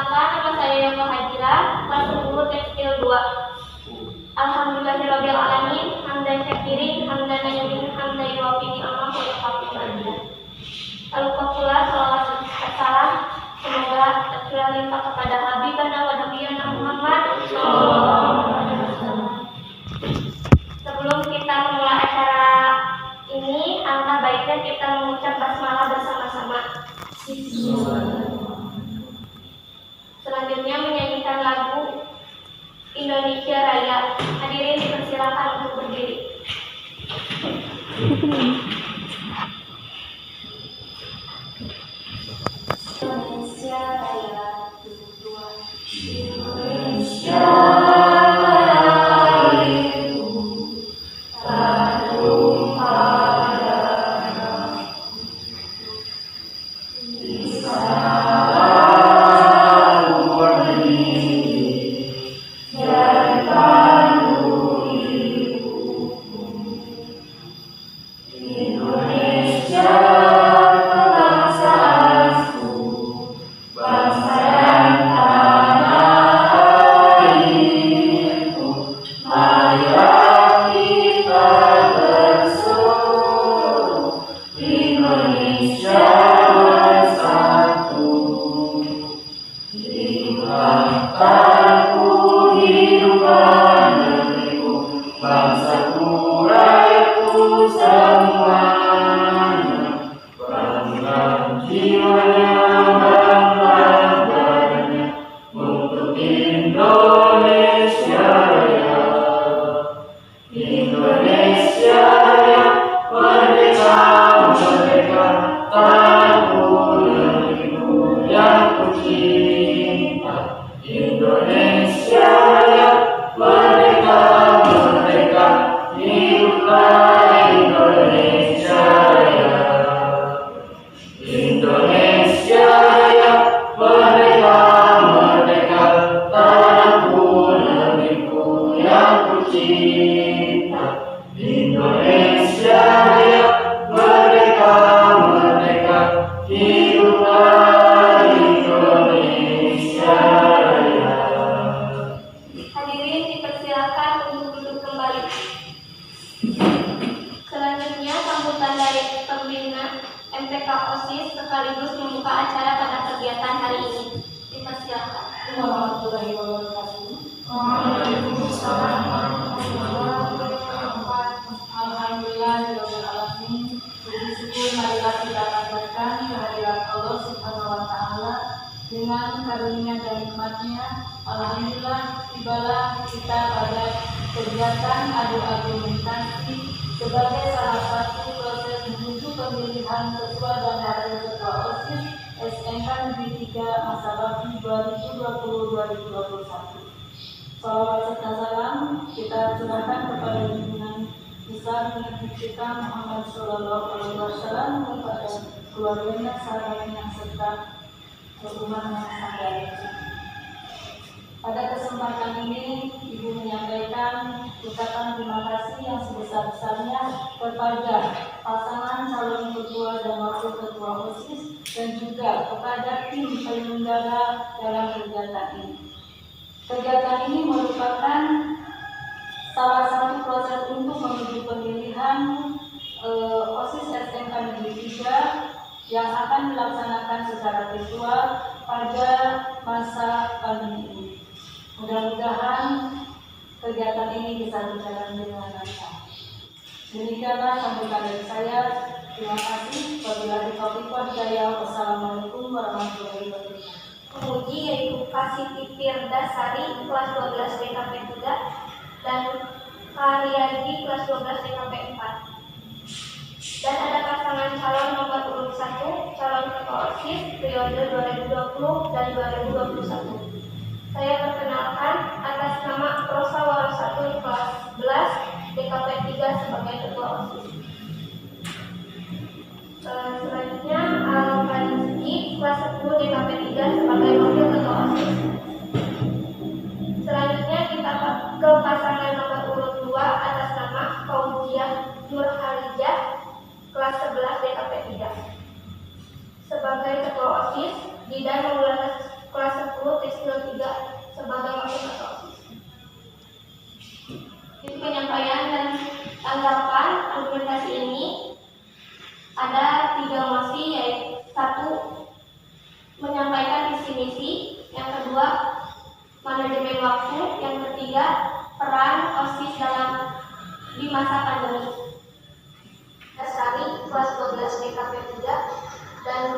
Perkenalkan, nama saya Yoko Hajira, kelas 10 Tekstil 2. Alhamdulillahirrahmanirrahim. Hamdan syakirin, hamdan na'imin, hamdan yuwafi ni'amah wa yukafi mazidah. Lupa pula salawat assalam, semoga tercurah limpah kepada Habibana wa Nabiyana Muhammad SAW. Sebelum kita memulai acara ini, alangkah baiknya kita mengucap basmalah bersama-sama. Selanjutnya menyanyikan lagu Indonesia Raya. Hadirin dipersilakan untuk berdiri. Indonesia Raya, Indonesia. Dengan karunia dan nikmatnya, alhamdulillah tibalah kita pada kegiatan adu-argumentasi sebagai salah satu proses menuju pemilihan ketua dan wakil ketua OSIS SMK Negeri 3 masa bakti 2020-2021. Salawat serta salam kita curahkan kepada junjungan besar Nabi kita Muhammad SAW kepada keluarganya, sahabatnya serta umat yang sangat. Pada kesempatan ini, Ibu menyampaikan ucapan terima kasih yang sebesar-besarnya kepada pasangan calon ketua dan wakil ketua OSIS dan juga kepada tim penyelenggara dalam kegiatan ini. Kegiatan ini merupakan salah satu proses untuk menuju pemilihan OSIS SMK Negeri 3 yang akan dilaksanakan secara virtual pada masa pandemi ini. Mudah-mudahan kegiatan ini bisa berjalan dengan lancar. Demikianlah sambutan dari saya. Terima kasih. Wabillahi taufiq wal hidayah. Wassalamualaikum warahmatullahi wabarakatuh. Penguji yaitu Kasiti Firdasari kelas 12 DKP 3 dan Karyadi kelas 12 DKP 4. Dan ada pasangan calon nomor urut 1 calon ketua OSIS periode 2020 dan 2021. Saya perkenalkan atas nama Rosa Warosatu kelas 11 DKP 3 sebagai ketua OSIS. Selanjutnya Al-Fadzi kelas 10 DKP 3 sebagai wakil ketua OSIS. Selanjutnya kita ke pasangan nomor urut 2 atas nama Fauziah Nurhalijah kelas 11 DKP 3. Sebagai ketua OSIS, Didan Maulana kelas 10 misi, yang kedua manajemen waktu, yang ketiga peran OSIS di masa pandemi. Dasari kelas 12 DKP 3 dan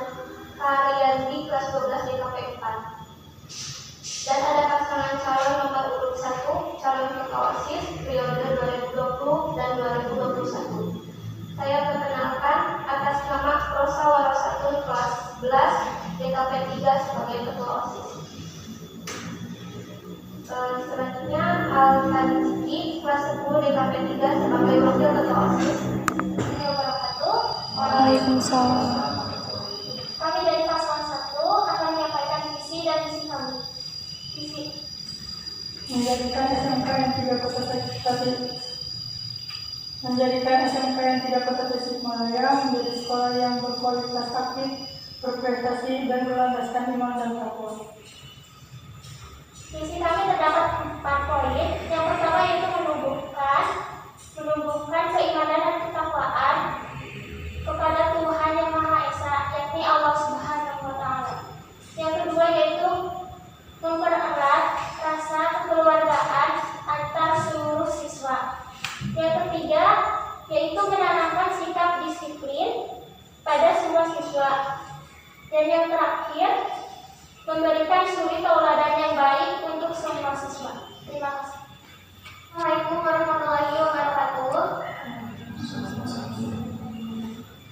Karyadi kelas 12 DKP 4. Dan ada pasangan calon nomor urut 1 calon ketua OSIS periode 2020 dan 2021. Saya perkenalkan atas nama Rosa Warosatun kelas 11 DKP 3 sebagai ketua OSIS. Selanjutnya Al-Tani Ciki kelas 10 DKP 3 sebagai wakil ketua OSIS. Waalaikumsalam. Kami dari paslon 1 akan menyampaikan visi dan misi kami. Visi Menjadikan SMK yang tidak kota Tasikmalaya menjadi sekolah yang berkualitas, aktif, berprestasi, dan berlandaskan iman dan takwa. Misi kami terdapat 4 poin. Yang pertama yaitu menumbuhkan keimanan dan ketakwaan kepada Tuhan Yang Maha Esa, yakni Allah Subhanahu wa Ta'ala. Yang kedua yaitu mempererat rasa kekeluargaan antar seluruh siswa. Yang ketiga yaitu menanamkan sikap disiplin pada semua siswa. Dan yang terakhir memberikan suri tauladan yang baik untuk semua siswa. Terima kasih. Assalamualaikum warahmatullahi wabarakatuh.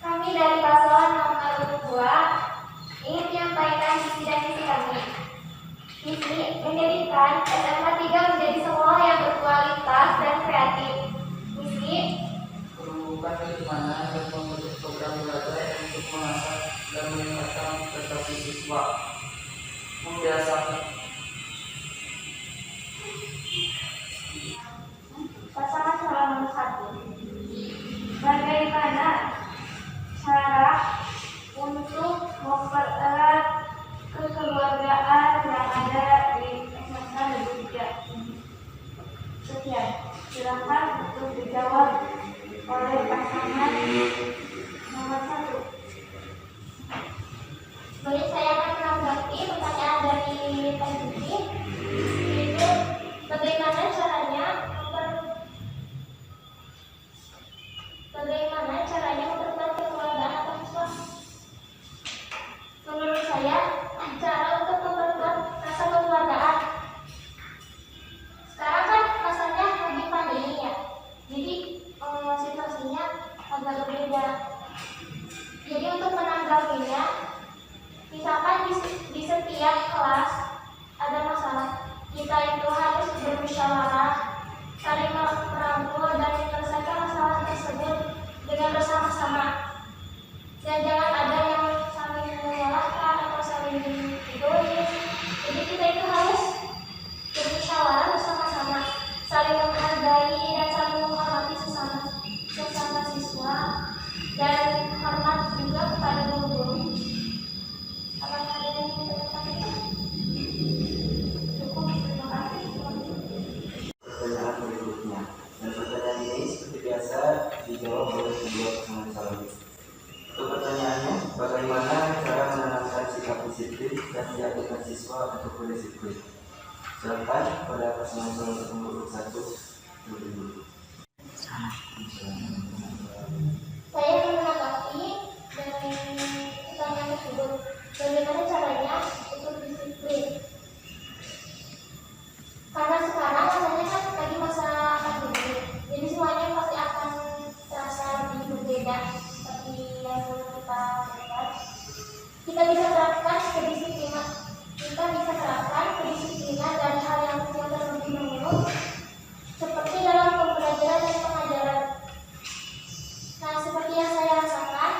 Kami dari paslon nomor 2 ingin menyampaikan visi dan misi kami. Misi menjadikan SMK 3 menjadi sekolah yang berkualitas dan kreatif. Misi menumbuhkan keimanan dan membentuk program belajar untuk mengasah dan meningkatkan prestasi siswa. Membiasakan pasangan calon nomor 1. Bagaimana cara untuk mempererat kekeluargaan yang ada di SMK Negeri 3? Sekian, silakan untuk dijawab oleh pasangan nomor 1. Baik, saya akan menanggapi pertanyaan dari Tanjuki, yaitu bagaimana caranya memperkuat kekeluargaan atau siswa. Menurut saya, cara untuk memperkuat rasa kekeluargaan. Sekarang kan rasanya lagi pandemi ya, jadi situasinya agak berbeda. Jadi untuk menanggapinya, misalkan di setiap kelas ada masalah, kita itu harus bermusyawarah, saling merangkul dan menyelesaikan masalah tersebut dengan bersama-sama. Dan jangan ada yang saling menyalahkan atau saling egois. Jadi kita itu harus bermusyawarah bersama-sama, saling menghargai dan saling menghormati sesama siswa, dan hormat juga kepada guru-guru. Apakah ada yang mau bertanya? Cukup, terima kasih. pertanyaan berikutnya. Dan pertanyaan ini seperti biasa dijawab oleh kedua pasangan calon. Untuk pertanyaannya, bagaimana cara menanamkan sikap disiplin dan menjadikan siswa untuk berdisiplin? Silakan pada pasangan calon nomor 1 terlebih dulu. Saya akan menanggapi dari pertanyaan tersebut. Bagaimana caranya untuk disiplin? Karena sekarang rasanya kan lagi masa pandemi, jadi semuanya pasti akan terasa lebih berbeda seperti yang dulu kita lihat. Kita bisa terapkan kedisiplinan dari hal yang kecil terlebih dahulu, seperti dalam pembelajaran dan pengajaran. Nah, seperti yang saya rasakan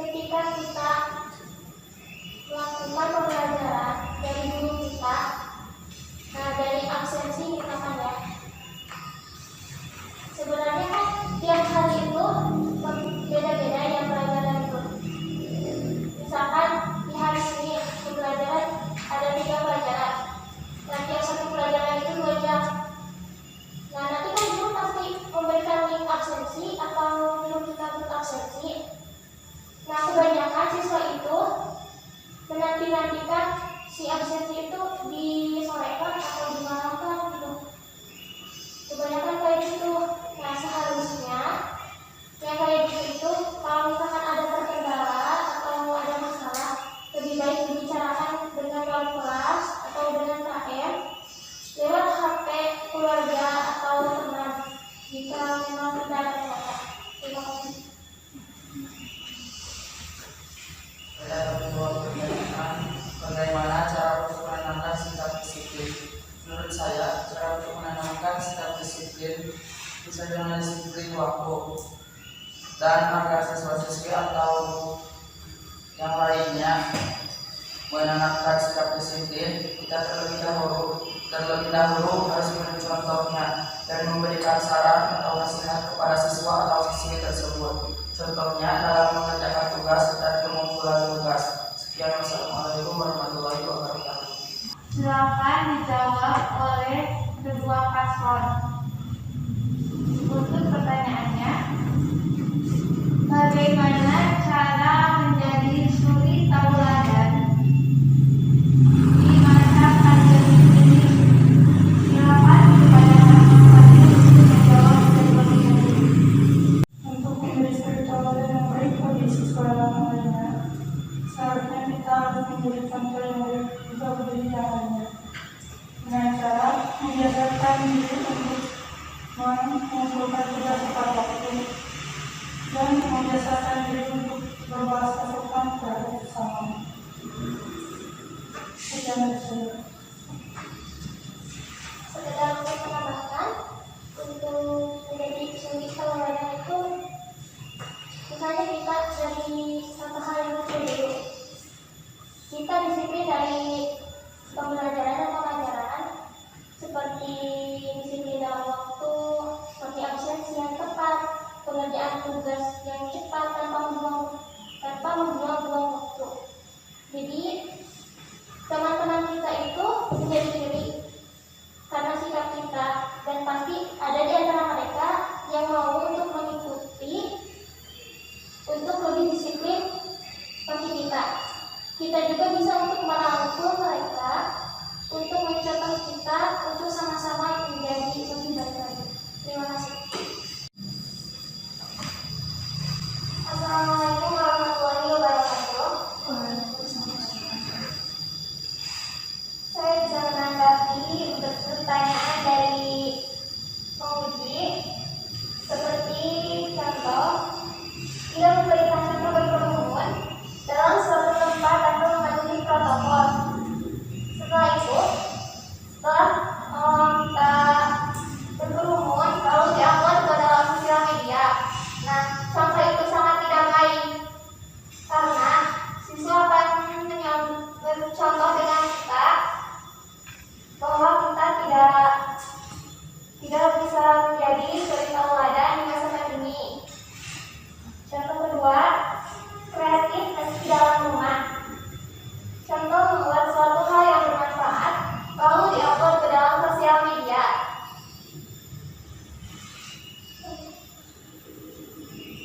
ketika kita melakukan pembelajaran dari guru kita, nah dari absensi misalkan ya, sebenarnya kan tiap hari itu beda-beda yang pelajaran itu. Misalkan di hari ini pembelajaran ada 3 pelajaran, dan tiap satu pelajaran itu dinanti-nantikan si absensi itu disorekan atau dimalamkan gitu. Kebanyakan kayak gitu. Nah, seharusnya yang kayak gitu itu kalau misalkan ada terkendala atau ada masalah, lebih baik dibicarakan dengan wali kelas atau dengan KM lewat HP keluarga atau teman jika memang tidak ada masalah. Terima kasih. Ada sebuah pertanyaan, bagaimana cara untuk menanamkan sikap disiplin? Menurut saya, cara untuk menanamkan sikap disiplin bisa dengan disiplin waktu dan agar siswa-siswi atau yang lainnya menanamkan sikap disiplin. Kita terlebih dahulu harus mencontohnya dan memberikan saran atau nasihat kepada siswa atau siswi tersebut. Contohnya dalam mengerjakan tugas dan pengumpulan tugas. Sekian, wassalamualaikum warahmatullahi wabarakatuh. Silakan dijawab oleh kedua paslon. Untuk pertanyaannya, bagaimana cara menjadi suri tauladan di masa pandemi ini? Silakan kepada paslon menjawab terlebih dahulu. Untuk menjadi suri tauladan yang baik bagi siswa yang lainnya, seharusnya kita harus menjadi contoh yang baik juga bagi yang lainnya dengan cara membiasakan diri untuk mengumpulkan tugas tepat waktu dan membiasakan diri untuk berbahasa sopan terhadap sesama. Sekian dari saya. Sekedar untuk menambahkan, untuk menjadi suri tauladan itu misalnya kita dari satu hal yang kecil dulu. Kita disiplin dari pembelajaran dan pengajaran, seperti disiplin dalam waktu, seperti absensi yang tepat, pengerjaan tugas yang cepat tanpa membuang-buang waktu. Jadi teman-teman kita itu menjadi diri karena sikap kita, dan pasti ada di antara mereka yang mau untuk mengikuti untuk lebih disiplin seperti kita. Kita juga bisa untuk merangkul mereka untuk mencontoh kita untuk sama-sama menjadi lebih baik lagi. Terima kasih. Assalamualaikum warahmatullahi wabarakatuh. Saya bisa menanggapi pertanyaan dari penguji seperti contoh, ia memberikan contoh berkerumun dalam suatu tempat atau mematuhi protokol. Setelah itu, setelah kita berkerumun lalu diupload ke dalam sosial media. Nah, contoh itu sangat tidak baik karena siswa akan bercontoh dengan kita bahwa kita tidak bisa menjadi suri tauladan di masa pandemi. Contoh kedua, kreatif meski dalam rumah. Contoh membuat suatu hal yang bermanfaat lalu diupload ke dalam sosial media.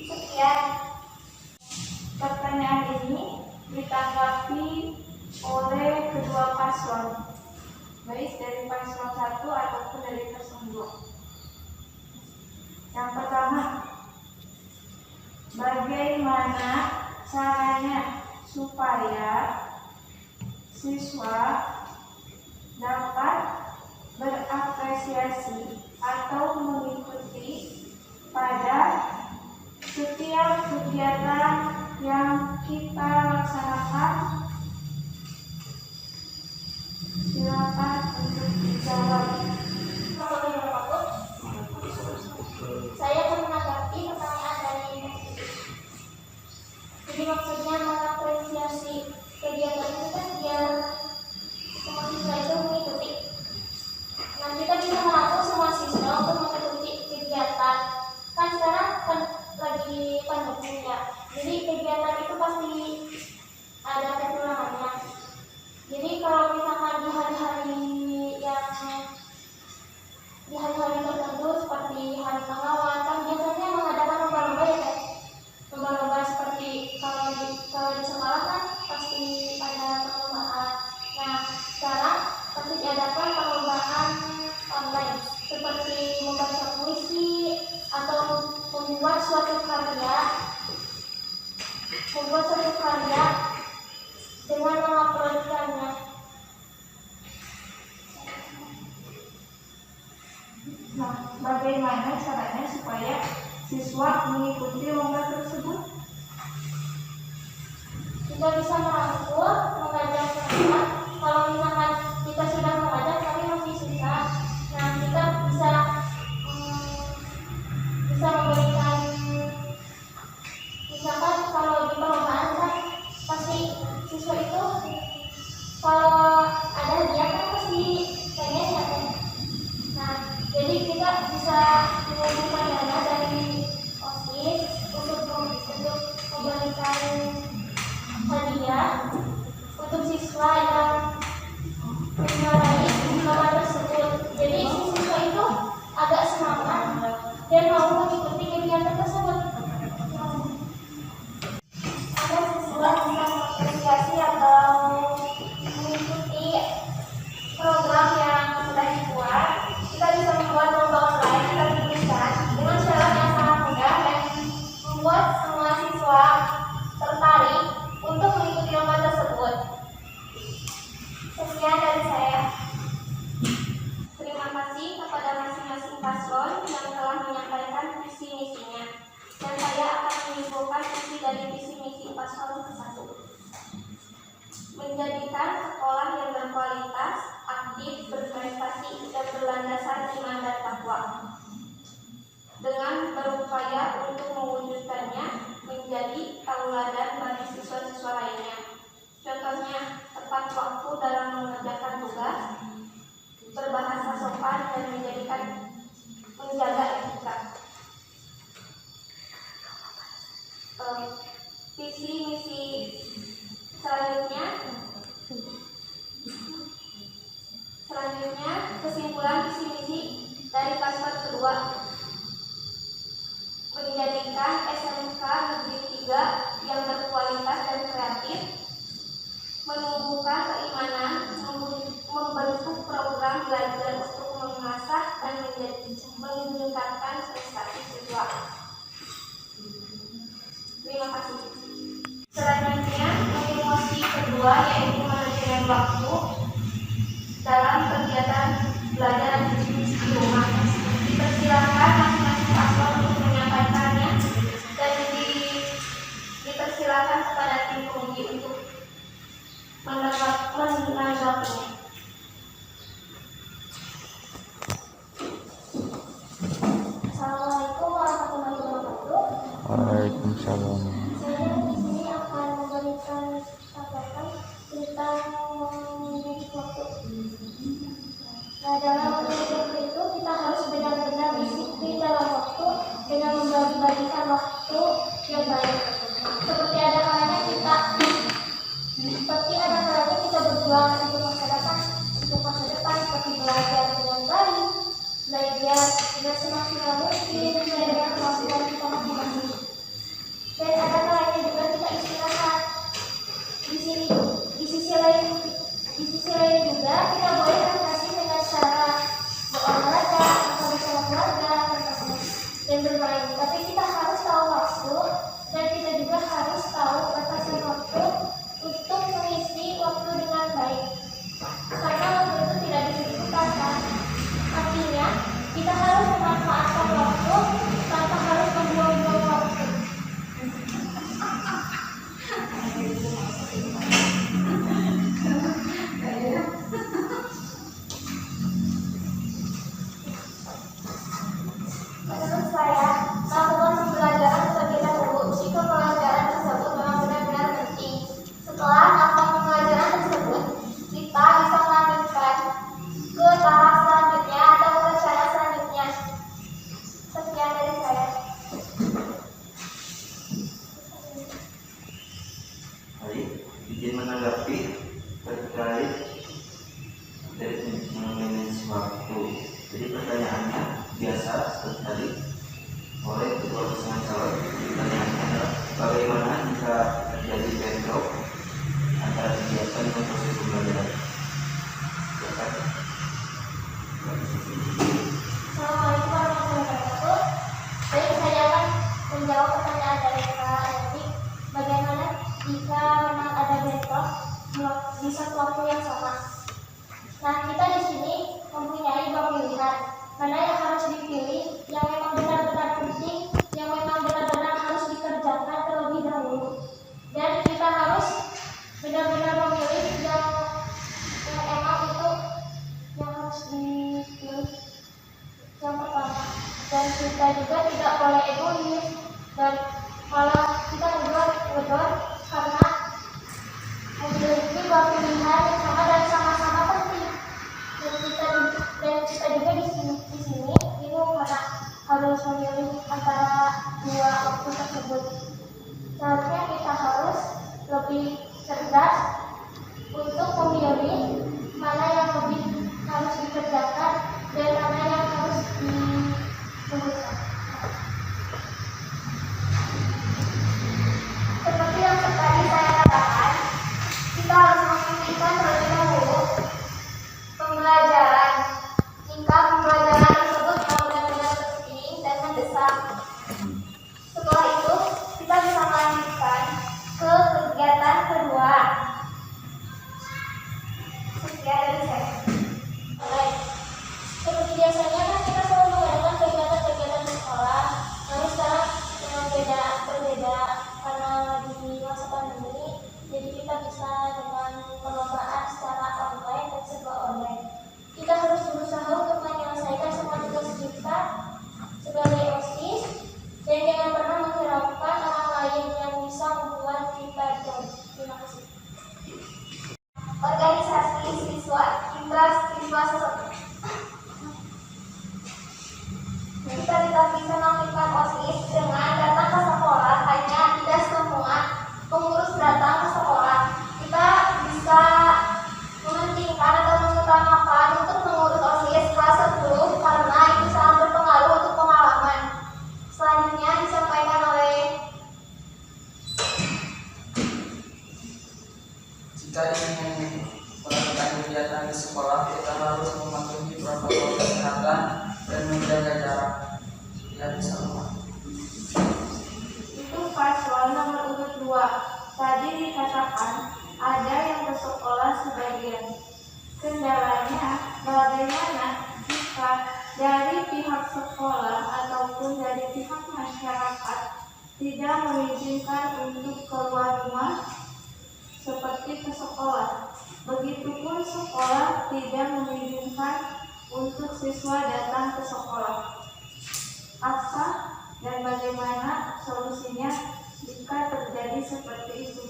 Sekian. Pertanyaan ini ditanggapi oleh kedua paslon, baik dari paslon 1 ataupun dari paslon 2. Yang pertama, bagaimana caranya supaya siswa dapat berapresiasi atau mengikuti pada setiap kegiatan yang kita laksanakan? Silakan untuk dijawab. Saya akan menanggapi pertanyaan dari jadi maksudnya mengapresiasi kegiatan itu kan biar semua siswa itu mengikuti. Nah, kita bisa merangkul semua siswa untuk mengikuti kegiatan. Kan sekarang lagi pandemi ya, jadi kegiatan itu pasti ada teknologi membuat suatu karya dengan menguploadkannya. Nah, bagaimana caranya supaya siswa mengikuti lomba tersebut? Kita bisa merangkul, mengajak mereka. Kalau misalkan kita sudah mengajak tapi masih susah, nah kita bisa memberikan, misalkan kalau di perlombaan kan pasti siswa itu kalau ada hadiah kan pasti pengen ya kan. Nah, jadi kita bisa mengumpulkan dana dari OSIS untuk memberikan hadiah untuk siswa yang menjuarai lomba tersebut. Jadi siswa itu agak semangat dan mau mengikuti kegiatan tersebut. Ada siswa bisa mengapresiasi atau mengikuti program yang sudah dibuat. Kita bisa membuat lomba online yang diberikan dengan syarat yang sangat mudah dan membuat semua siswa tertarik untuk mengikuti lomba tersebut. Sekian dari saya. Terima kasih kepada masing-masing paslon yang telah menyampaikan visi misinya. Dan saya akan menyimpulkan isi dari visi misi paslon ke-1. Menjadikan sekolah yang berkualitas, aktif, berprestasi, dan berlandaskan iman dan takwa. Dengan berupaya untuk mewujudkannya menjadi tauladan bagi siswa-siswa lainnya. Contohnya, tepat waktu dalam mengerjakan tugas, berbahasa sopan, dan menjaga etika. Visi misi selanjutnya kesimpulan visi misi dari paslon kedua. Menjadikan SMK Negeri 3 yang berkualitas dan kreatif, menumbuhkan keimanan, membentuk program belajar untuk mengasah dan meningkatkan prestasi siswa. Terima kasih. Selanjutnya, emosi kedua yaitu manajemen waktu dalam kegiatan belajar dan diskusi di rumah. Dipersilakan masing-masing paslon untuk menyampaikannya dan dipersilakan kepada tim penguji untuk menanggapinya. Assalamualaikum warahmatullahi wabarakatuh. Waalaikumsalam. Saya di sini akan memberikan tanggapan tentang memiliki waktu. Nah, dalam memiliki waktu itu kita harus benar-benar disiplin dalam waktu dengan membagi-bagikan waktu yang baik. Seperti ada kalanya kita berjuang untuk masa depan seperti belajar dengan baik, belajar dengan semaksimal mungkin sesuai dengan kemampuan kita masing-masing. Dan ada kalanya juga kita istirahat. Di sisi lain juga kita boleh refleksi dengan cara berolahraga atau bersama keluarga dan bermain. Tapi kita harus tahu waktu dan kita juga harus tahu batasan waktu untuk mengisi waktu dengan baik. Karena waktu itu tidak bisa diputarkan. Artinya kita harus memanfaatkan waktu tanpa harus membuang-buang waktu. Menurut saya, melakukan pembelajaran terlebih dahulu, sikap pelajaran tersebut memang benar-benar penting. Setelah melakukan pembelajaran tersebut, kita bisa melanjutkan ke tahap selanjutnya atau ke cara selanjutnya. Sekian dari saya. Baik, izin menanggapi terkait dari manage waktu. Jadi pertanyaannya biasa seperti tadi oleh kedua pasangan calon. Pertanyaannya adalah bagaimana jika terjadi bentrok antara kegiatan dan proses pembelajaran? Silakan. Assalamualaikum warahmatullahi wabarakatuh. Baik, saya akan waktu yang sama. Nah, kita di sini mempunyai dua pilihan. Mana yang harus dipilih, yang memang benar-benar penting, yang memang benar-benar harus dikerjakan terlebih dahulu. Dan kita harus benar-benar memilih yang emang itu yang harus dipilih yang pertama. Dan kita juga tidak boleh egois dan malah kita ngedor karena memiliki dua pilihan yang sama dan sama-sama penting. Dan kita juga di sini bingung karena harus memilih antara dua waktu tersebut. Seharusnya kita harus lebih cerdas untuk memilih mana yang lebih harus dikerjakan dan mana yang harus ditunggukan. Seperti yang tadi saya katakan, kita harus memikirkan terlebih dahulu pembelajaran. Jika pembelajaran tersebut benar-benar penting dan mendesak, setelah itu kita bisa melanjutkan ke kegiatan kedua. Sekian dari saya. Baik. Seperti biasanya kan kita selalu mengadakan kegiatan-kegiatan di sekolah. Namun sekarang berbeda karena di masa pandemi, jadi kita bisa dengan perlombaan secara online dan serba online. Kita harus berusaha untuk menyelesaikan semua tugas kita sebagai OSIS dan jangan pernah menghiraukan orang lain yang bisa membuat kita down. Terima kasih. Organisasi siswa kita tidak bisa melakukan OSIS dengan datang ke sekolah, hanya tidak semua pengurus datang ke sekolah. Kita bisa mementingkan atau mengutamakan untuk mengurus OSIS kelas 10 karena itu sangat berpengaruh untuk pengalaman. Selanjutnya disampaikan oleh Jika ingin melakukan kegiatan di sekolah, kita harus mematuhi protokol kesehatan dan menjaga jarak. Ya, bisa lupa. Itu paslon nomor urut 2. Tadi dikatakan ada yang ke sekolah sebagian. Kendalanya bagaimana jika dari pihak sekolah ataupun dari pihak masyarakat tidak mengizinkan untuk keluar rumah seperti ke sekolah. Begitupun sekolah tidak mengizinkan untuk siswa datang ke sekolah. Apa dan bagaimana solusinya jika terjadi seperti itu?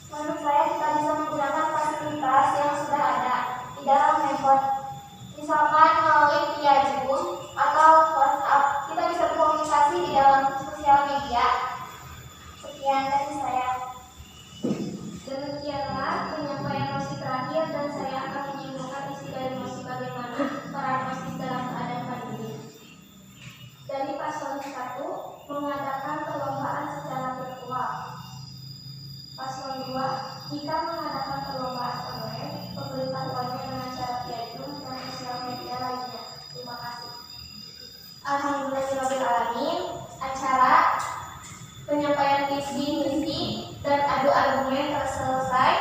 Menurut saya kita bisa menggunakan fasilitas yang sudah ada di dalam handphone. Misalkan melalui via Zoom atau WhatsApp, kita bisa berkomunikasi di dalam sosial media. Sekian dari saya. Demikianlah penyampaian mosi terakhir dan saya akan menyimpulkan isi dari mosi bagaimana peran OSIS dalam keadaan pandemi. Dari paslon 1 mengadakan perlombaan secara virtual. Paslon 2 jika mengadakan perlombaan online, pemberitahuannya dengan cara via Zoom dan sosial media lainnya. Terima kasih. Alhamdulillahirrahmanirrahim. Acara penyampaian visi misi dan adu argumen telah selesai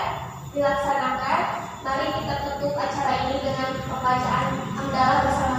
dilaksanakan. Mari kita tutup acara ini dengan pembacaan hamdalah bersama